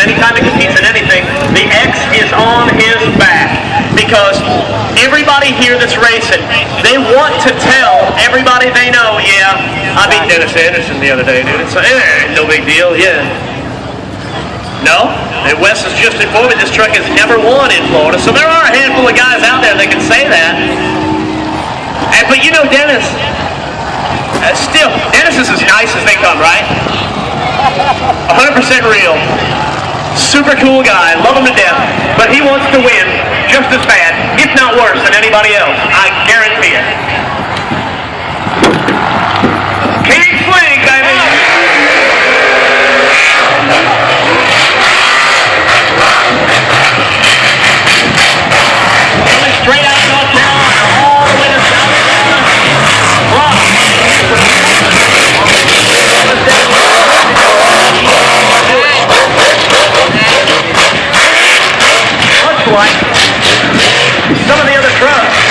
anytime he competes in anything, the X is on his back. Because everybody here that's racing, they want to tell everybody they know, yeah, I beat Dennis Anderson the other day, dude. It's no big deal, yeah. No, and Wes has just informed me this truck has never won in Florida, so there are a handful of guys out there that can say that. But you know, Dennis, still, Dennis is as nice as they come, right? 100% real. Super cool guy, love him to death, but he wants to win just as bad, if not worse, than anybody else. I guarantee it. King Swing, baby! Coming straight out North Carolina, all the way to South Carolina. Much like some of the other trucks.